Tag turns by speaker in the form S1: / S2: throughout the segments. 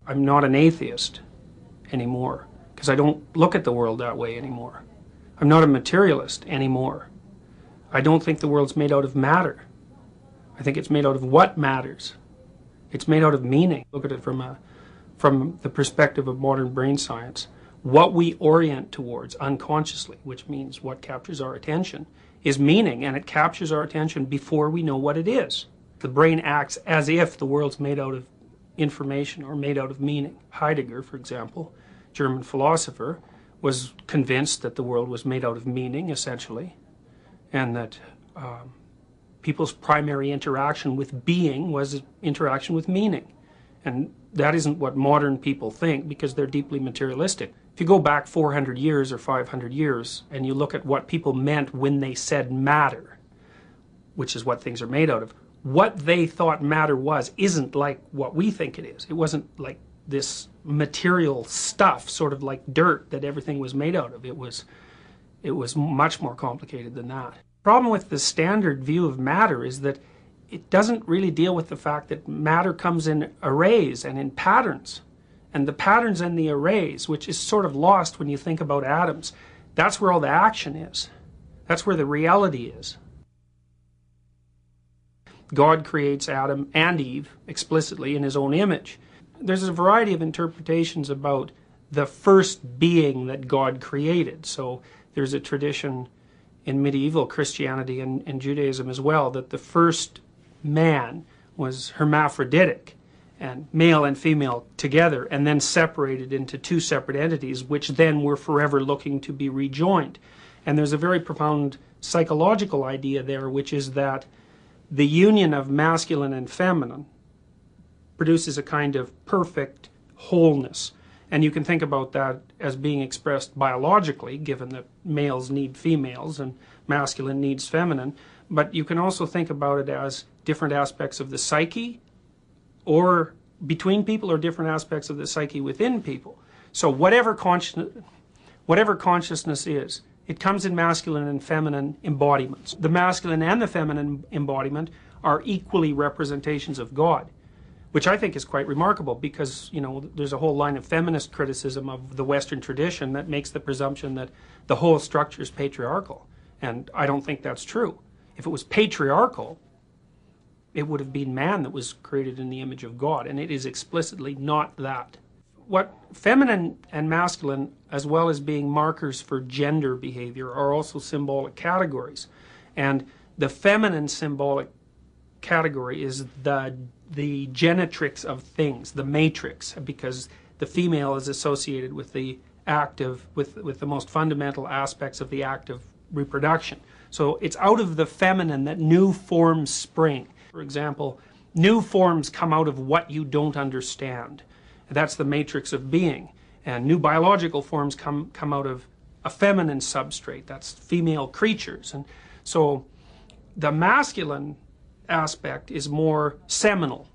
S1: I'm not an atheist anymore, because I don't look at the world that way anymore. I'm not a materialist anymore. I don't think the world's made out of matter. I think it's made out of what matters. It's made out of meaning. Look at it from the perspective of modern brain science. What we orient towards unconsciously, which means what captures our attention, is meaning, and it captures our attention before we know what it is. The brain acts as if the world's made out of information or made out of meaning. Heidegger, for example, German philosopher, was convinced that the world was made out of meaning, essentially, and that people's primary interaction with being was interaction with meaning. And that isn't what modern people think, because they're deeply materialistic. If you go back 400 years or 500 years and you look at what people meant when they said matter, which is what things are made out of, what they thought matter was isn't like what we think it is. It wasn't like this material stuff, sort of like dirt, that everything was made out of. It was much more complicated than that. The problem with the standard view of matter is that it doesn't really deal with the fact that matter comes in arrays and in patterns. And the patterns and the arrays, which is sort of lost when you think about atoms, that's where all the action is. That's where the reality is. God creates Adam and Eve explicitly in his own image. There's a variety of interpretations about the first being that God created. So there's a tradition in medieval Christianity and Judaism as well that the first man was hermaphroditic, and male and female together, and then separated into two separate entities, which then were forever looking to be rejoined. And there's a very profound psychological idea there, which is that the union of masculine and feminine produces a kind of perfect wholeness. And you can think about that as being expressed biologically, given that males need females and masculine needs feminine. But you can also think about it as different aspects of the psyche, or between people, or different aspects of the psyche within people. So whatever consciousness is, it comes in masculine and feminine embodiments. The masculine and the feminine embodiment are equally representations of God, which I think is quite remarkable, because, you know, there's a whole line of feminist criticism of the Western tradition that makes the presumption that the whole structure is patriarchal. And I don't think that's true. If it was patriarchal, it would have been man that was created in the image of God, and it is explicitly not that. What feminine and masculine, as well as being markers for gender behavior, are also symbolic categories. And the feminine symbolic category is the genetrix of things, the matrix, because the female is associated with the act of, with the most fundamental aspects of the act of reproduction. So it's out of the feminine that new forms spring. For example, new forms come out of what you don't understand. That's the matrix of being. And new biological forms come out of a feminine substrate. That's female creatures. And so the masculine aspect is more seminal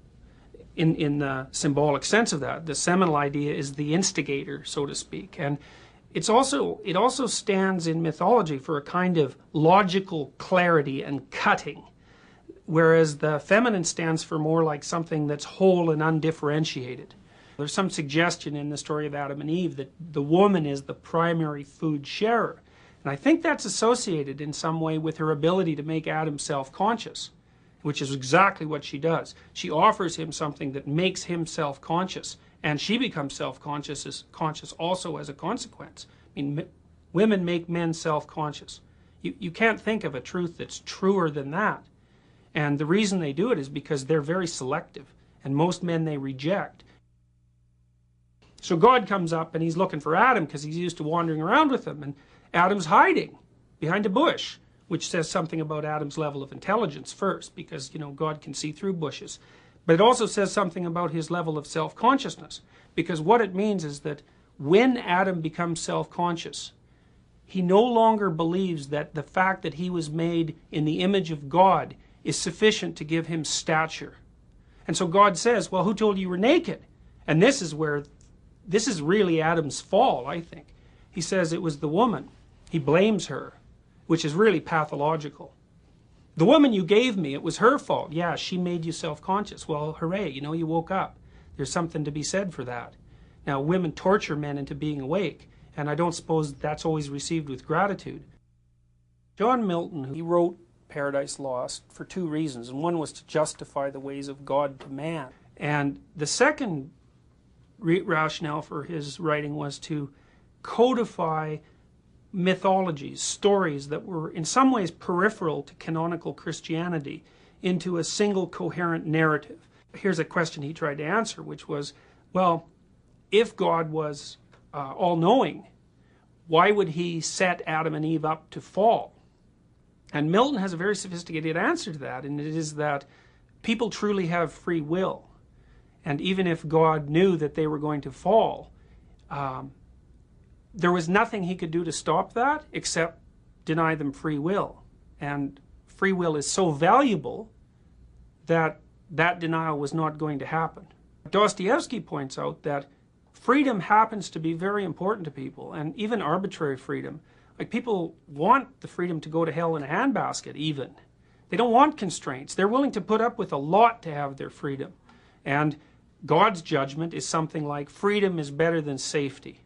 S1: in the symbolic sense of that. The seminal idea is the instigator, so to speak. And it also stands in mythology for a kind of logical clarity and cutting, whereas the feminine stands for more like something that's whole and undifferentiated. There's some suggestion in the story of Adam and Eve that the woman is the primary food sharer. And I think that's associated in some way with her ability to make Adam self-conscious, which is exactly what she does. She offers him something that makes him self-conscious, and she becomes self-conscious also as a consequence. I mean, women make men self-conscious. You can't think of a truth that's truer than that. And the reason they do it is because they're very selective, and most men they reject. So God comes up and he's looking for Adam because he's used to wandering around with him, and Adam's hiding behind a bush, which says something about Adam's level of intelligence first, because, you know, God can see through bushes. But it also says something about his level of self-consciousness, because what it means is that when Adam becomes self-conscious, he no longer believes that the fact that he was made in the image of God is sufficient to give him stature. And so God says, well, who told you were naked? And this is really Adam's fall, I think. He says it was the woman. He blames her, which is really pathological. The woman you gave me, it was her fault. Yeah, she made you self-conscious. Well, hooray, you know, you woke up. There's something to be said for that. Now, women torture men into being awake, and I don't suppose that's always received with gratitude. John Milton, he wrote Paradise Lost for two reasons, and one was to justify the ways of God to man. And the second rationale for his writing was to codify mythologies, stories that were in some ways peripheral to canonical Christianity into a single coherent narrative. Here's a question he tried to answer, which was, well, if God was all-knowing, why would he set Adam and Eve up to fall? And Milton has a very sophisticated answer to that, and it is that people truly have free will. And even if God knew that they were going to fall, there was nothing he could do to stop that except deny them free will. And free will is so valuable that that denial was not going to happen. Dostoevsky points out that freedom happens to be very important to people, and even arbitrary freedom. Like, people want the freedom to go to hell in a handbasket, even. They don't want constraints. They're willing to put up with a lot to have their freedom. And God's judgment is something like, freedom is better than safety.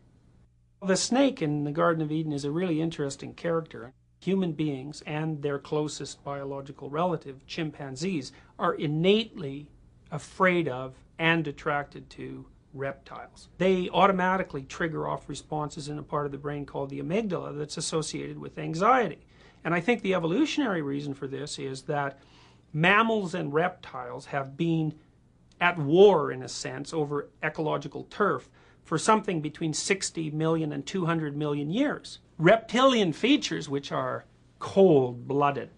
S1: The snake in the Garden of Eden is a really interesting character. Human beings and their closest biological relative, chimpanzees, are innately afraid of and attracted to reptiles. They automatically trigger off responses in a part of the brain called the amygdala that's associated with anxiety. And I think the evolutionary reason for this is that mammals and reptiles have been at war, in a sense, over ecological turf for something between 60 million and 200 million years. Reptilian features, which are cold-blooded,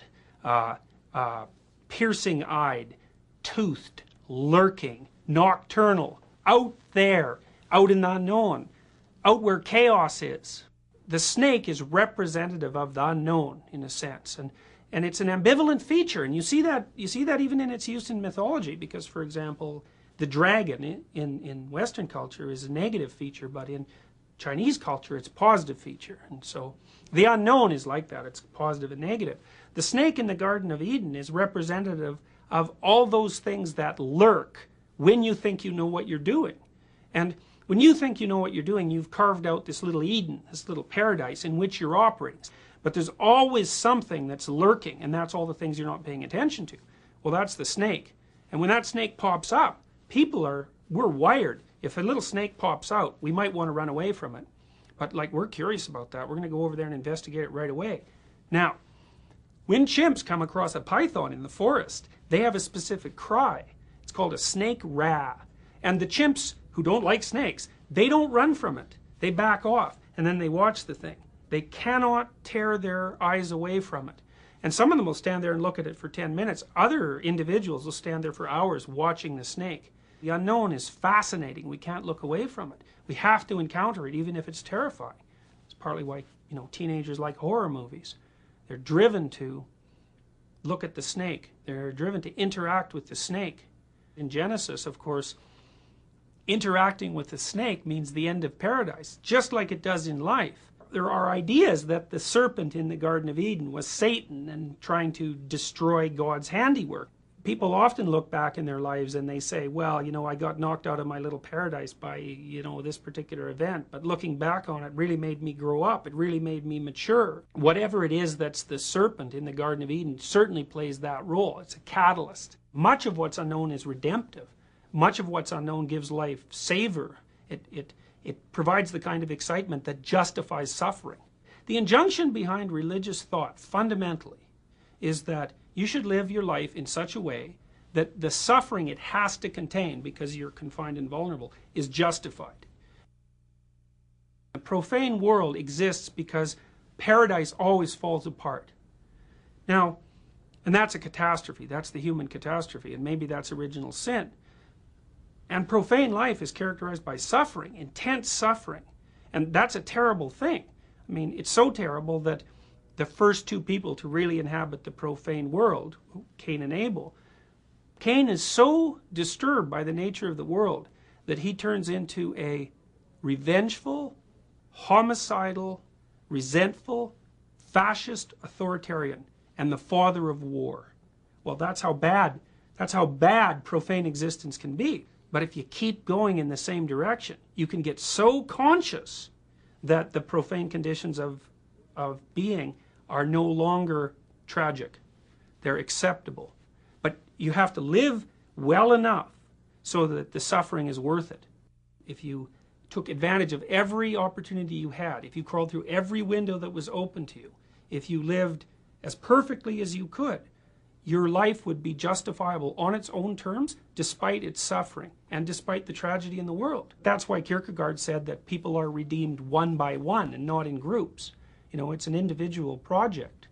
S1: piercing-eyed, toothed, lurking, nocturnal, out there, out in the unknown, out where chaos is. The snake is representative of the unknown, in a sense, and it's an ambivalent feature, and you see that even in its use in mythology, because, for example, the dragon in Western culture is a negative feature, but in Chinese culture it's a positive feature. And so the unknown is like that. It's positive and negative. The snake in the Garden of Eden is representative of all those things that lurk when you think you know what you're doing. And when you think you know what you're doing, you've carved out this little Eden, this little paradise in which you're operating. But there's always something that's lurking, and that's all the things you're not paying attention to. Well, that's the snake. And when that snake pops up, we're wired. If a little snake pops out, we might want to run away from it. But like, we're curious about that. We're going to go over there and investigate it right away. Now, when chimps come across a python in the forest, they have a specific cry. It's called a snake rah. And the chimps who don't like snakes, they don't run from it. They back off, and then they watch the thing. They cannot tear their eyes away from it. And some of them will stand there and look at it for 10 minutes. Other individuals will stand there for hours watching the snake. The unknown is fascinating. We can't look away from it. We have to encounter it, even if it's terrifying. It's partly why, teenagers like horror movies. They're driven to look at the snake. They're driven to interact with the snake. In Genesis, of course, interacting with the snake means the end of paradise, just like it does in life. There are ideas that the serpent in the Garden of Eden was Satan and trying to destroy God's handiwork. People often look back in their lives and they say, well, I got knocked out of my little paradise by, this particular event. But looking back on it really made me grow up. It really made me mature. Whatever it is that's the serpent in the Garden of Eden certainly plays that role. It's a catalyst. Much of what's unknown is redemptive. Much of what's unknown gives life savor. It provides the kind of excitement that justifies suffering. The injunction behind religious thought, fundamentally, is that you should live your life in such a way that the suffering it has to contain, because you're confined and vulnerable, is justified. The profane world exists because paradise always falls apart. Now, and that's a catastrophe. That's the human catastrophe, and maybe that's original sin. And profane life is characterized by suffering, intense suffering. And that's a terrible thing. I mean, it's so terrible that the first two people to really inhabit the profane world, Cain and Abel, Cain is so disturbed by the nature of the world that he turns into a revengeful, homicidal, resentful, fascist authoritarian and the father of war. Well, that's how bad profane existence can be. But if you keep going in the same direction, you can get so conscious that the profane conditions of being are no longer tragic. They're acceptable. But you have to live well enough so that the suffering is worth it. If you took advantage of every opportunity you had, if you crawled through every window that was open to you, if you lived as perfectly as you could, your life would be justifiable on its own terms, despite its suffering and despite the tragedy in the world. That's why Kierkegaard said that people are redeemed one by one and not in groups. You know, it's an individual project.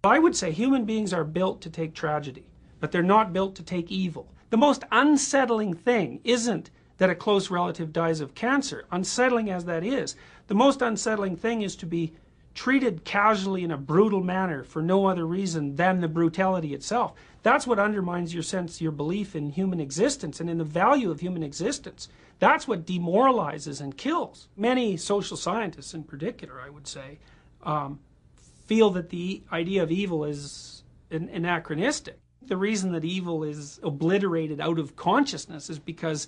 S1: I would say human beings are built to take tragedy, but they're not built to take evil. The most unsettling thing isn't that a close relative dies of cancer, unsettling as that is. The most unsettling thing is to be treated casually in a brutal manner for no other reason than the brutality itself. That's what undermines your sense, your belief in human existence and in the value of human existence. That's what demoralizes and kills. Many social scientists in particular, I would say, feel that the idea of evil is anachronistic. The reason that evil is obliterated out of consciousness is because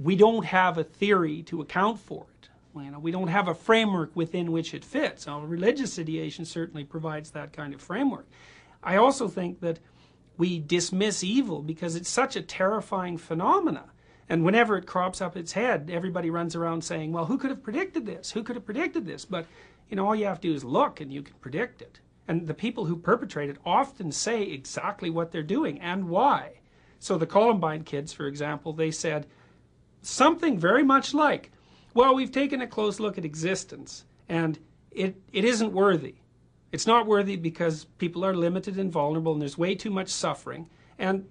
S1: we don't have a theory to account for it. You know, we don't have a framework within which it fits. Now, religious ideation certainly provides that kind of framework. I also think that we dismiss evil because it's such a terrifying phenomena. And whenever it crops up its head, everybody runs around saying, well, who could have predicted this? Who could have predicted this? But, you know, all you have to do is look and you can predict it. And the people who perpetrate it often say exactly what they're doing and why. So the Columbine kids, for example, they said something very much like, well, we've taken a close look at existence, and it isn't worthy. It's not worthy because people are limited and vulnerable, and there's way too much suffering. And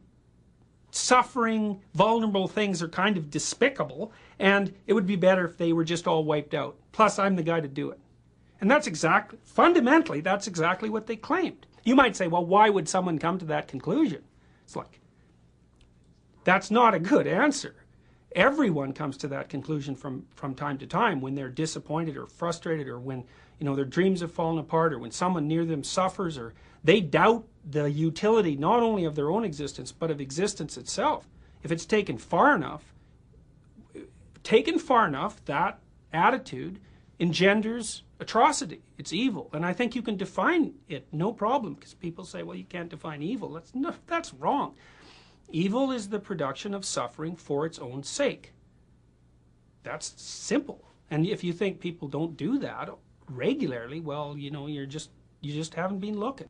S1: suffering, vulnerable things are kind of despicable, and it would be better if they were just all wiped out. Plus, I'm the guy to do it. And that's exactly, fundamentally, that's exactly what they claimed. You might say, well, why would someone come to that conclusion? It's like, that's not a good answer. Everyone comes to that conclusion from time to time when they're disappointed or frustrated, or when, you know, their dreams have fallen apart, or when someone near them suffers, or they doubt the utility not only of their own existence but of existence itself. If it's taken far enough, that attitude engenders atrocity. It's evil. And I think you can define it, no problem, because people say, well, you can't define evil. That's wrong. Evil is the production of suffering for its own sake. That's simple. And if you think people don't do that regularly, well, you know, you just haven't been looking.